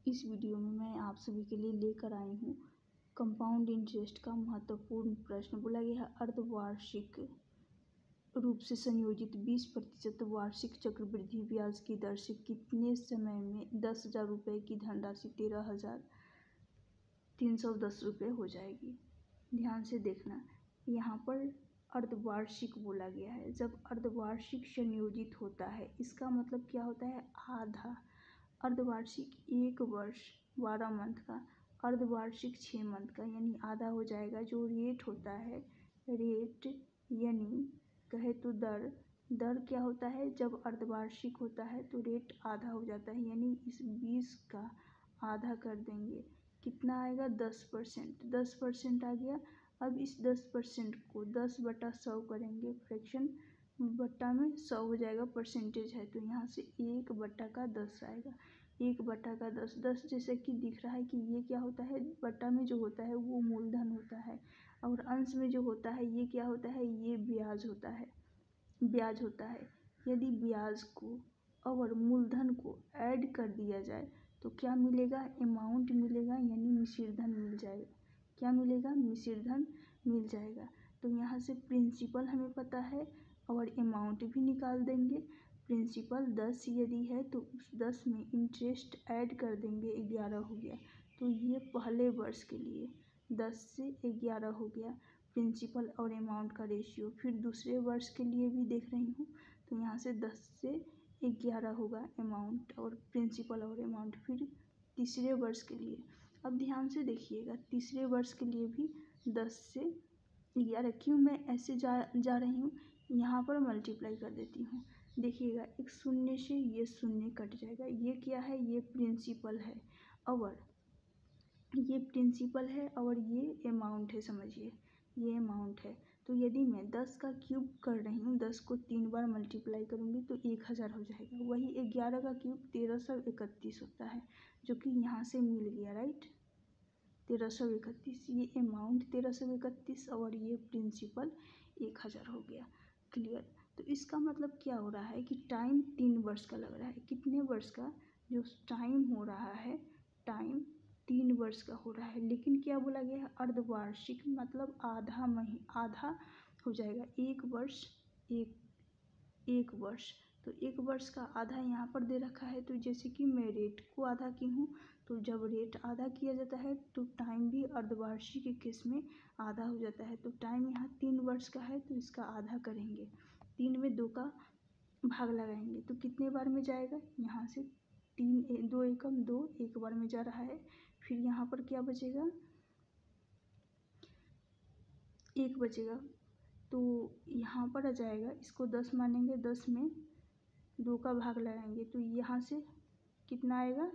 इस वीडियो में मैं आप सभी के लिए लेकर आई हूँ कंपाउंड इंटरेस्ट का महत्वपूर्ण प्रश्न। बोला गया है अर्धवार्षिक रूप से संयोजित 20% वार्षिक चक्रवृद्धि ब्याज की दर से कितने समय में 10,000 रुपये की धनराशि 13,310 रुपये हो जाएगी। ध्यान से देखना, यहाँ पर अर्धवार्षिक बोला गया है। जब अर्धवार्षिक संयोजित होता है इसका मतलब क्या होता है? आधा। अर्धवार्षिक 1 वर्ष 12 मंथ का, अर्धवार्षिक 6 मंथ का, यानी आधा हो जाएगा। जो रेट होता है, रेट यानी कहे तो दर क्या होता है? जब अर्धवार्षिक होता है तो रेट आधा हो जाता है, यानी इस 20 का आधा कर देंगे। कितना आएगा? 10%। 10% आ गया। अब इस 10% को 10/100 करेंगे, फ्रैक्शन बट्टा में 100 हो जाएगा, परसेंटेज है तो यहाँ से 1/10 आएगा। 1/10, 10 जैसे कि दिख रहा है कि ये क्या होता है? बट्टा में जो होता है वो मूलधन होता है, और अंश में जो होता है ये क्या होता है? ये ब्याज होता है, ब्याज होता है। यदि ब्याज को और मूलधन को ऐड कर दिया जाए तो क्या मिलेगा? अमाउंट मिलेगा, यानी मिश्र धन मिल जाएगा। क्या मिलेगा? मिश्र धन मिल जाएगा। तो यहाँ से प्रिंसिपल हमें पता है और अमाउंट भी निकाल देंगे। प्रिंसिपल 10 यदि है तो उस 10 में इंटरेस्ट ऐड कर देंगे, 11 हो गया। तो ये पहले वर्ष के लिए 10 से 11 हो गया प्रिंसिपल और अमाउंट का रेशियो। फिर दूसरे वर्ष के लिए भी देख रही हूँ तो यहाँ से 10 से 11 होगा अमाउंट और प्रिंसिपल और अमाउंट। फिर तीसरे वर्ष के लिए, अब ध्यान से देखिएगा, तीसरे वर्ष के लिए भी 10 से 11। क्यों मैं ऐसे जा रही हूँ? यहाँ पर मल्टीप्लाई कर देती हूँ। देखिएगा, एक शून्य से ये शून्य कट जाएगा। ये क्या है? ये प्रिंसिपल है, और ये प्रिंसिपल है और ये अमाउंट है। समझिए, ये अमाउंट है। तो यदि मैं 10 का क्यूब कर रही हूँ, 10 को 3 बार मल्टीप्लाई करूँगी तो 1000 हो जाएगा। वही 11 का क्यूब 1331 होता है, जो कि यहाँ से मिल गया, राइट। 1331, ये अमाउंट 1331 और ये प्रिंसिपल 1000 हो गया। क्लियर? तो इसका मतलब क्या हो रहा है कि टाइम 3 वर्ष का लग रहा है। कितने वर्ष का? जो टाइम हो रहा है, टाइम 3 वर्ष का हो रहा है। लेकिन क्या बोला गया है? अर्धवार्षिक, मतलब आधा हो जाएगा। 1 वर्ष, एक वर्ष, तो 1 वर्ष का आधा यहाँ पर दे रखा है। तो जैसे कि मैं रेट को आधा की हूँ, तो जब रेट आधा किया जाता है तो टाइम भी अर्धवार्षिक के केस में आधा हो जाता है। तो टाइम यहाँ 3 वर्ष का है तो इसका आधा करेंगे, 3 में 2 का भाग लगाएंगे तो कितने बार में जाएगा? यहाँ से 3 2 एकम 2, 1 बार में जा रहा है। फिर यहाँ पर क्या बचेगा? 1 बचेगा, तो यहाँ पर आ जाएगा। इसको 10 मानेंगे, 10 में 2 का भाग लगाएंगे तो यहाँ से कितना आएगा?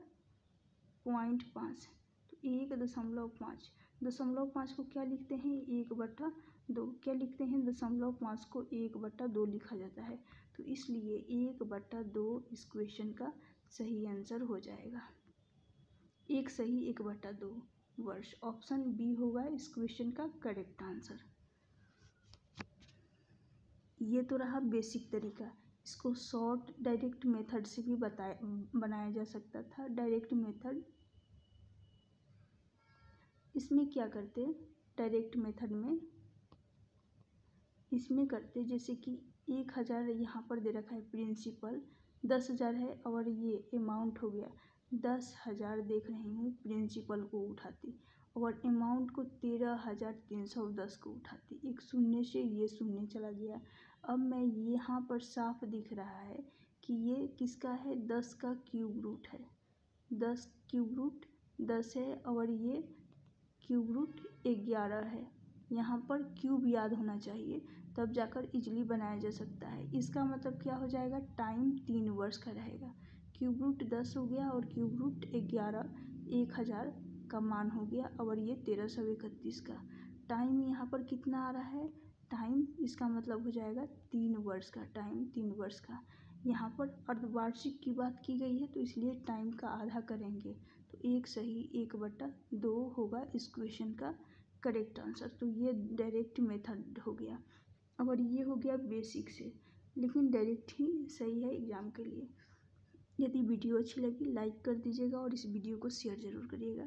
0.5। तो 1.5, 0.5 को क्या लिखते हैं? 1/2। क्या लिखते हैं? 0.5 को 1/2 लिखा जाता है। तो इसलिए 1/2 इस क्वेश्चन का सही आंसर हो जाएगा। एक सही 1/2 वर्ष। ऑप्शन बी होगा इस क्वेश्चन का करेक्ट आंसर। ये तो रहा बेसिक तरीका। इसको शॉर्ट डायरेक्ट मेथड से भी बनाया जा सकता था। डायरेक्ट मेथड, इसमें क्या करते? डायरेक्ट मेथड में इसमें करते जैसे कि 1000 यहाँ पर दे रखा है, प्रिंसिपल 10,000 है और ये अमाउंट हो गया 10,000। देख रही हूँ, प्रिंसिपल को उठाती और अमाउंट को 13,310 को उठाती। एक शून्य से ये शून्य चला गया। अब मैं यहाँ पर साफ दिख रहा है कि ये किसका है? 10 का क्यूब रूट है। 10 क्यूब रूट 10 है और ये क्यूब रूट 11 है। यहाँ पर क्यूब याद होना चाहिए, तब जाकर इजली बनाया जा सकता है। इसका मतलब क्या हो जाएगा? टाइम 3 वर्ष का रहेगा। क्यूब रूट 10 हो गया और क्यूब रूट 11 1000 का मान हो गया, और ये 1331 का। टाइम यहाँ पर कितना आ रहा है? टाइम, इसका मतलब हो जाएगा 3 वर्ष का। टाइम 3 वर्ष का। यहाँ पर अर्धवार्षिक की बात की गई है तो इसलिए टाइम का आधा करेंगे, तो एक सही 1/2 होगा इस क्वेश्चन का करेक्ट आंसर। तो ये डायरेक्ट मेथड हो गया, और ये हो गया बेसिक से, लेकिन डायरेक्ट ही सही है एग्जाम के लिए। यदि वीडियो अच्छी लगी लाइक कर दीजिएगा और इस वीडियो को शेयर ज़रूर करिएगा।